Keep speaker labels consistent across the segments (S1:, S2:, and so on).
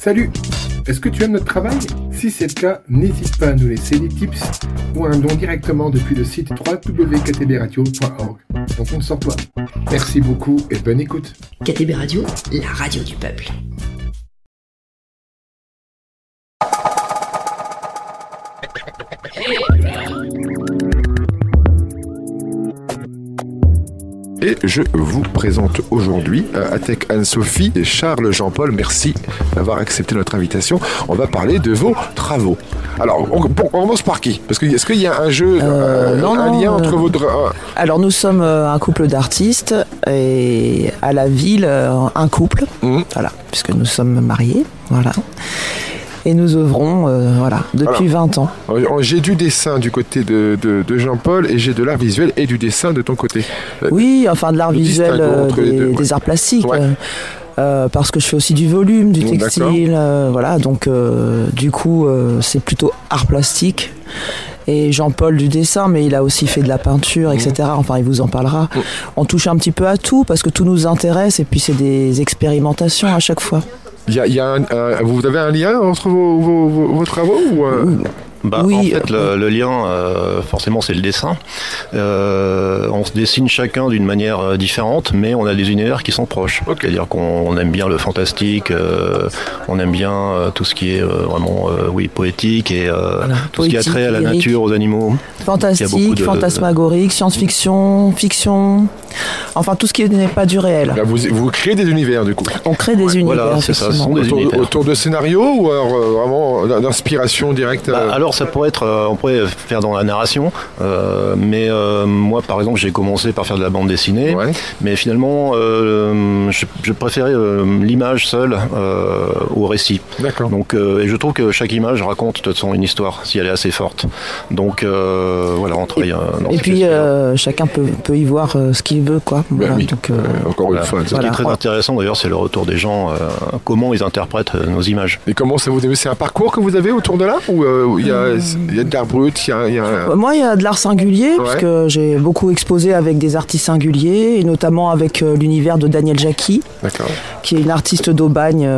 S1: Salut! Est-ce que tu aimes notre travail? Si c'est le cas, n'hésite pas à nous laisser des tips ou un don directement depuis le site www.ktbradio.org. On compte sur toi. Merci beaucoup et bonne écoute.
S2: KTB Radio, la radio du peuple.
S3: Et je vous présente aujourd'hui avec Anne-Sophie et Charles Jean-Paul. Merci d'avoir accepté notre invitation. On va parler de vos travaux. Alors, on commence par qui? Parce que est-ce qu'il y a un jeu, un lien entre vos...
S4: Alors, nous sommes un couple d'artistes et à la ville, un couple. Voilà, puisque nous sommes mariés. Voilà. Et nous œuvrons depuis 20 ans.
S3: J'ai du dessin du côté de Jean-Paul et j'ai de l'art visuel et du dessin de ton côté.
S4: Oui, enfin de l'art visuel, des arts plastiques. Ouais. Parce que je fais aussi du volume, du textile. Voilà, donc du coup, c'est plutôt art plastique. Et Jean-Paul du dessin, mais il a aussi fait de la peinture, etc. Enfin, il vous en parlera. On touche un petit peu à tout parce que tout nous intéresse et puis c'est des expérimentations à chaque fois.
S3: Vous avez un lien entre vos travaux ou
S5: Oui, en fait, le lien, forcément, c'est le dessin. On se dessine chacun d'une manière différente, mais on a des univers qui sont proches. Okay. C'est-à-dire qu'on aime bien le fantastique, on aime bien tout ce qui est vraiment poétique et tout ce qui a trait à la nature, aux animaux.
S4: Fantastique, fantasmagorique, science-fiction, fiction, enfin tout ce qui n'est pas du réel.
S3: Là, vous créez des univers, du coup.
S4: On crée des univers,
S5: voilà, c'est ça, ce sont des univers.
S3: Autour de scénarios ou alors vraiment d'inspiration directe
S5: Alors ça pourrait être, on pourrait faire dans la narration, mais moi par exemple j'ai commencé par faire de la bande dessinée, mais finalement je préférais l'image seule au récit.
S3: D'accord.
S5: Donc et je trouve que chaque image raconte de toute façon une histoire si elle est assez forte. Donc voilà, on travaille dans
S4: et puis chacun peut y voir ce qu'il veut, quoi.
S3: Voilà, oui. Donc, encore une fois.
S5: Ce qui est très intéressant d'ailleurs, c'est le retour des gens, comment ils interprètent nos images.
S3: Et comment ça vous débute? C'est un parcours que vous avez autour de là ou il y a de l'art brut,
S4: Moi, il y a de l'art singulier, parce que j'ai beaucoup exposé avec des artistes singuliers, et notamment avec l'univers de Danielle Jacqui, qui est une artiste d'Aubagne,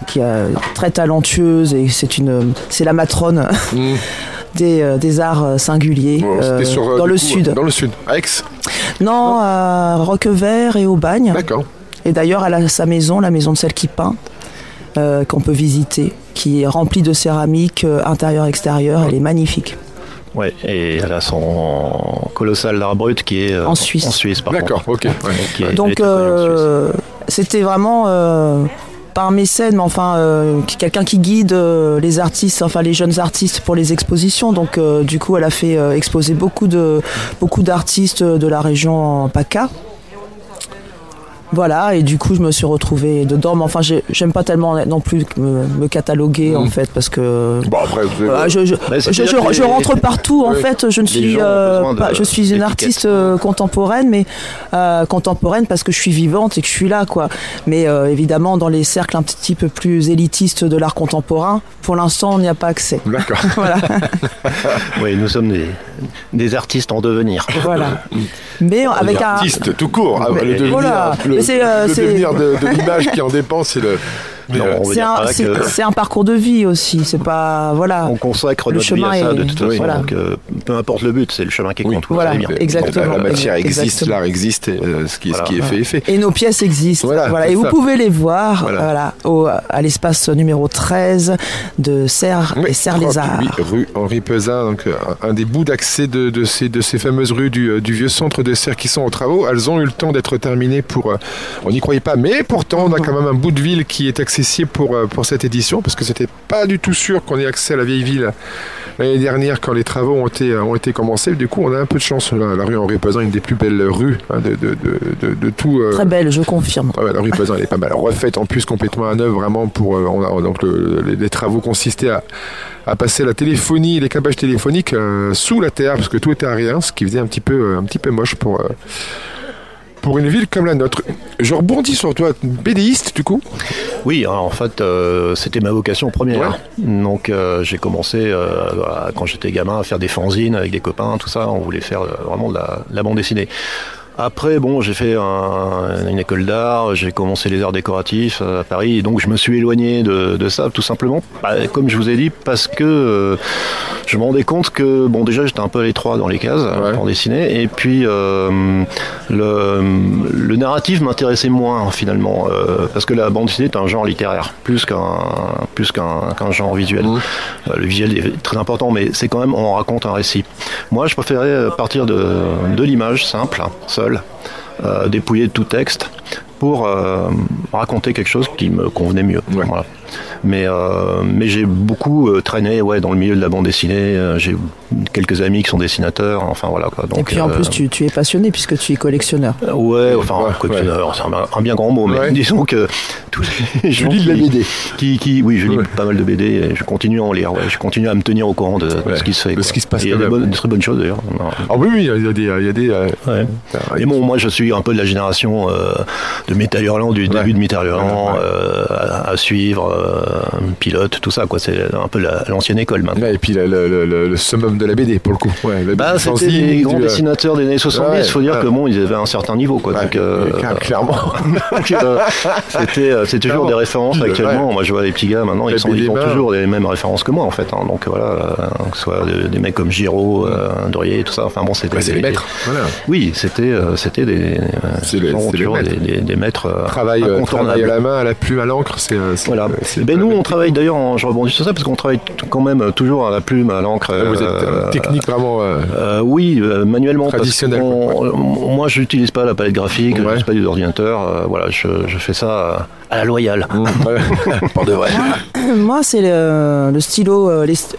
S4: qui est très talentueuse, et c'est la matrone des arts singuliers dans le sud.
S3: Dans le sud, à Aix?
S4: Non, à Roquevert et Aubagne.
S3: D'accord.
S4: Et d'ailleurs, elle a sa maison, la maison de celle qui peint, qu'on peut visiter, qui est remplie de céramique intérieur-extérieur. Elle est magnifique.
S5: Ouais, et elle a son colossal art brut qui est
S4: en Suisse.
S3: D'accord, ok.
S4: Ouais. Donc, c'était vraiment pas un mécène, mais enfin quelqu'un qui guide les artistes, enfin les jeunes artistes pour les expositions. Donc, du coup, elle a fait exposer beaucoup d'artistes de la région PACA. Voilà, et du coup je me suis retrouvée dedans, mais enfin j'aime pas tellement non plus me cataloguer en fait, parce que je rentre partout en fait. Je suis une artiste contemporaine, mais contemporaine parce que je suis vivante et que je suis là, quoi. Mais évidemment dans les cercles un petit peu plus élitistes de l'art contemporain, pour l'instant on n'y a pas accès.
S3: D'accord.
S4: Voilà.
S5: Oui, nous sommes des artistes en devenir.
S4: Voilà. Mais avec un
S3: artiste tout court. Le devenir de l'image qui en dépend, c'est le...
S4: C'est un parcours de vie aussi, c'est pas... Voilà.
S5: On consacre notre vie à ça de toute façon, donc peu importe le but, c'est le chemin qui compte.
S4: Voilà, exactement.
S3: La matière existe, l'art existe, ce qui est fait est fait.
S4: Et nos pièces existent, voilà. Et vous pouvez les voir à l'espace numéro 13 de Serres et Serres-les-Arts.
S3: Oui, rue Henri Peuzin, donc un des bouts d'accès de ces fameuses rues du vieux centre de Serres qui sont en travaux. Elles ont eu le temps d'être terminées on n'y croyait pas, mais pourtant on a quand même un bout de ville qui est accessible pour cette édition, parce que c'était pas du tout sûr qu'on ait accès à la vieille ville l'année dernière quand les travaux ont été commencés. Du coup, on a un peu de chance. La rue Henri Peuzin, une des plus belles rues de tout.
S4: Très belle, je confirme.
S3: La rue Peuzin, elle est pas mal refaite, en plus complètement à neuf, vraiment donc les travaux consistaient à passer la téléphonie, les câblages téléphoniques sous la terre, parce que tout était à rien, ce qui faisait un petit peu moche pour une ville comme la nôtre. Je rebondis sur toi, BDiste du coup.
S5: Oui, en fait, c'était ma vocation première. Ouais. Donc j'ai commencé, quand j'étais gamin, à faire des fanzines avec des copains, tout ça. On voulait faire vraiment de la bande dessinée. Après, bon, j'ai fait une école d'art, j'ai commencé les arts décoratifs à Paris, et donc je me suis éloigné de ça, tout simplement, comme je vous ai dit, parce que je me rendais compte que, bon, déjà j'étais un peu à l'étroit dans les cases pour dessiner, et puis le narratif m'intéressait moins finalement, parce que la bande dessinée est un genre littéraire, plus qu'un genre visuel. Le visuel est très important, mais c'est quand même, on raconte un récit. Moi, je préférais partir de l'image simple, seule, dépouillée de tout texte, pour raconter quelque chose qui me convenait mieux. Voilà. Mais j'ai beaucoup traîné dans le milieu de la bande dessinée. J'ai quelques amis qui sont dessinateurs. Enfin voilà quoi. Donc,
S4: et puis en plus tu es passionné puisque tu es collectionneur.
S5: Collectionneur, c'est un bien grand mot, mais disons que tous les gens
S3: je lis de la BD.
S5: Oui, je lis pas mal de BD. Et je continue à en lire. Je continue à me tenir au courant de ce qui se fait.
S3: De ce qui se passe.
S5: Il y a des très bonnes choses d'ailleurs.
S3: Ah oui, il y a des.
S5: Et bon, moi je suis un peu de la génération de Metal Hurlant, du début de Metal Hurlant, à suivre. Pilote, tout ça quoi, c'est un peu l'ancienne école maintenant.
S3: Et puis le summum de la BD pour le coup.
S5: C'était les grands dessinateurs des années 70, il faut dire que bon, ils avaient un certain niveau quoi. Donc,
S3: clairement.
S5: C'est toujours des références actuellement. Moi je vois les petits gars maintenant, ils ont toujours les mêmes références que moi en fait. Donc voilà, que ce soit des mecs comme Giraud, Dorier, tout ça. Enfin bon, c'était
S3: des maîtres.
S5: Oui, c'était des maîtres.
S3: Travail à la main, à la plume, à l'encre,
S5: voilà. Nous, on travaille d'ailleurs, je rebondis sur ça, parce qu'on travaille quand même toujours à la plume, à l'encre.
S3: Vous êtes technique vraiment
S5: oui, manuellement.
S3: Traditionnel.
S5: Moi, je n'utilise pas la palette graphique, je n'utilise pas des ordinateurs. Voilà, je fais ça à la loyale.
S3: Pour de vrai.
S4: Moi, c'est le stylo,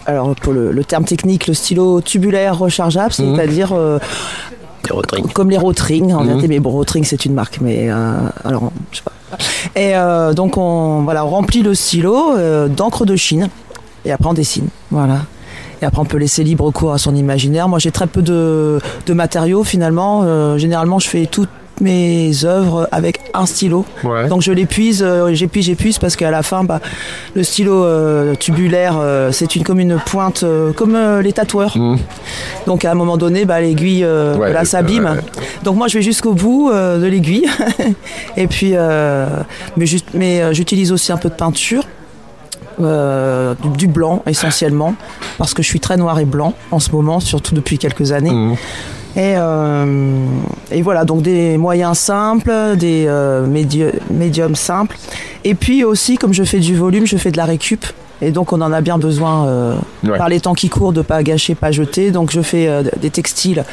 S4: alors pour le terme technique, le stylo tubulaire rechargeable, c'est-à-dire... comme les Rotring en vérité, mais bon, Rotring c'est une marque, mais alors je sais pas. Et donc on remplit le stylo d'encre de Chine et après on dessine, voilà. Et après on peut laisser libre cours à son imaginaire. Moi j'ai très peu de matériaux finalement. Généralement je fais toutes mes œuvres avec un stylo, donc je l'épuise, j'épuise parce qu'à la fin le stylo tubulaire c'est comme une pointe comme les tatoueurs, donc à un moment donné l'aiguille s'abîme, donc moi je vais jusqu'au bout de l'aiguille et puis mais j'utilise aussi un peu de peinture, du blanc essentiellement parce que je suis très noir et blanc en ce moment, surtout depuis quelques années. Et voilà, donc des moyens simples, des médiums simples. Et puis aussi, comme je fais du volume, je fais de la récup. Et donc on en a bien besoin par les temps qui courent de pas gâcher, pas jeter. Donc je fais des textiles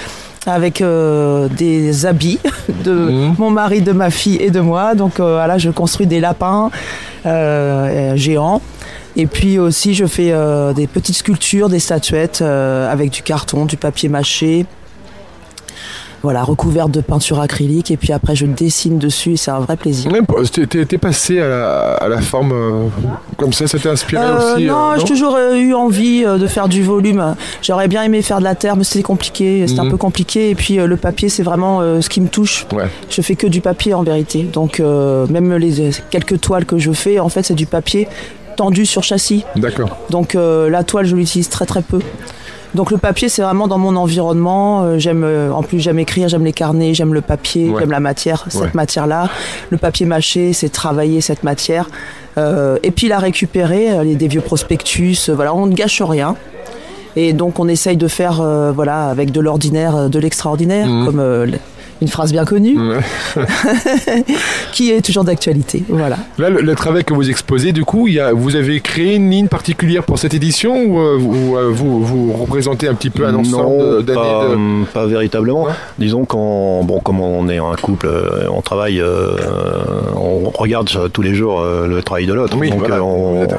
S4: avec des habits de mon mari, de ma fille et de moi. Donc voilà, je construis des lapins géants. Et puis aussi je fais des petites sculptures, des statuettes avec du carton, du papier mâché. Voilà, recouverte de peinture acrylique, et puis après je dessine dessus, et c'est un vrai plaisir.
S3: T'es passé à la forme comme ça t'est inspiré aussi
S4: Non, j'ai toujours eu envie de faire du volume. J'aurais bien aimé faire de la terre, mais c'était compliqué, un peu compliqué, et puis le papier c'est vraiment ce qui me touche. Je fais que du papier en vérité, donc même les quelques toiles que je fais, en fait c'est du papier tendu sur châssis.
S3: D'accord.
S4: Donc la toile je l'utilise très très peu. Donc le papier c'est vraiment dans mon environnement, en plus j'aime écrire, j'aime les carnets, j'aime le papier, j'aime la matière, cette matière-là. Le papier mâché, c'est travailler cette matière et puis la récupérer, des vieux prospectus, on ne gâche rien. Et donc on essaye de faire avec de l'ordinaire, de l'extraordinaire, comme une phrase bien connue, qui est toujours d'actualité. Voilà.
S3: Là, le travail que vous exposez, du coup, vous avez créé une ligne particulière pour cette édition ou vous représentez un petit peu un ensemble d'années
S5: pas véritablement. Disons comme on est un couple, on travaille, on regarde tous les jours le travail de l'autre.
S3: Oui, donc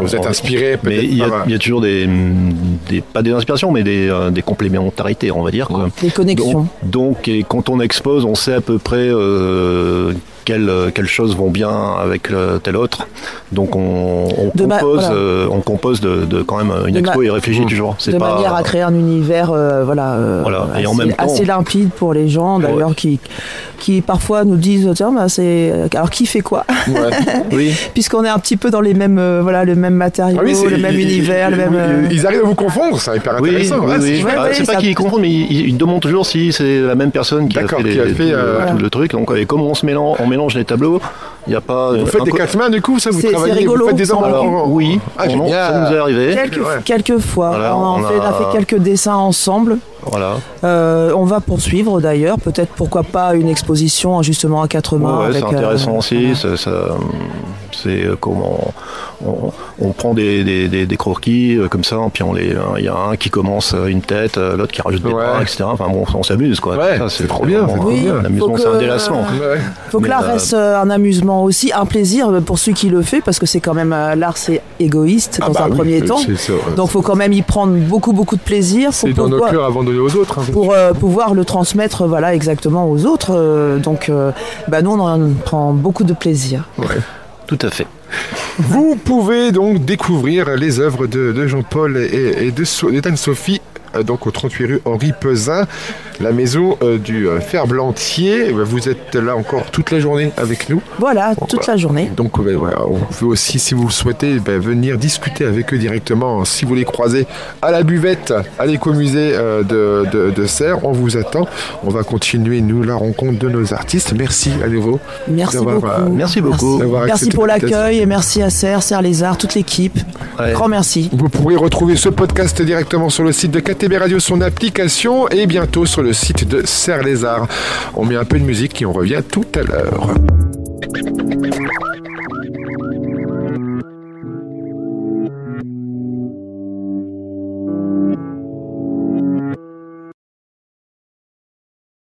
S3: vous êtes inspiré peut-être.
S5: Mais il y a toujours pas des inspirations, mais des complémentarités, on va dire. Quoi.
S4: Des connexions.
S5: Donc, et quand on expose, on sait à peu près quelles choses vont bien avec tel autre. Donc on compose de quand même une expo et réfléchit toujours. C'est
S4: de manière à créer un univers
S5: et en même temps,
S4: assez limpide pour les gens d'ailleurs qui parfois nous disent tiens alors qui fait quoi
S5: oui.
S4: Puisqu'on est un petit peu dans les mêmes le même matériau, le même univers, le même.
S3: Ils arrivent à vous confondre, c'est hyper intéressant.
S5: C'est pas qu'ils confondent, mais ils demandent toujours si c'est la même personne qui a fait tout le truc. Donc comme on mélange les tableaux, il y a pas.
S3: Vous faites des 4 mains du coup, ça vous travaillez,
S4: rigolo,
S3: vous faites des
S5: alors, oui, ça nous est arrivé.
S4: Quelques fois,
S5: voilà,
S4: on a fait quelques dessins ensemble.
S5: Voilà.
S4: On va poursuivre d'ailleurs, peut-être pourquoi pas une exposition justement à 4 mains.
S5: C'est intéressant aussi. C'est comment on prend des croquis comme ça, puis il y a un qui commence une tête, l'autre qui rajoute des bras, etc. Enfin bon, on s'amuse quoi.
S3: Ouais,
S5: ça,
S3: c'est trop bien.
S5: L'amusement, c'est un délassement.
S4: Faut que l'art reste un amusement aussi, un plaisir pour celui qui le fait, parce que c'est quand même l'art, c'est égoïste dans un premier temps. Donc faut quand même y prendre beaucoup de plaisir.
S3: C'est dans nos cœurs avant de donner aux autres.
S4: Pour pouvoir le transmettre exactement aux autres. Donc nous on en prend beaucoup de plaisir.
S3: Ouais.
S5: Tout à fait.
S3: Vous pouvez donc découvrir les œuvres de Jean-Paul et d'Anne-Sophie donc au 38 rue Henri Peuzin, la maison du Ferblantier. Vous êtes là encore toute la journée avec nous.
S4: Voilà, toute la journée.
S3: Donc on peut aussi, si vous le souhaitez, venir discuter avec eux directement. Si vous les croisez à la buvette, à l'écomusée de Serres, on vous attend. On va continuer, nous, la rencontre de nos artistes. Merci à nouveau.
S4: Merci beaucoup.
S5: Merci beaucoup.
S4: Merci pour l'accueil et merci à Serres les Arts, toute l'équipe. Ouais. Grand merci.
S3: Vous pourrez retrouver ce podcast directement sur le site de KTB Radio, son application, et bientôt sur le site de Serres les Arts. On met un peu de musique et on revient tout à l'heure.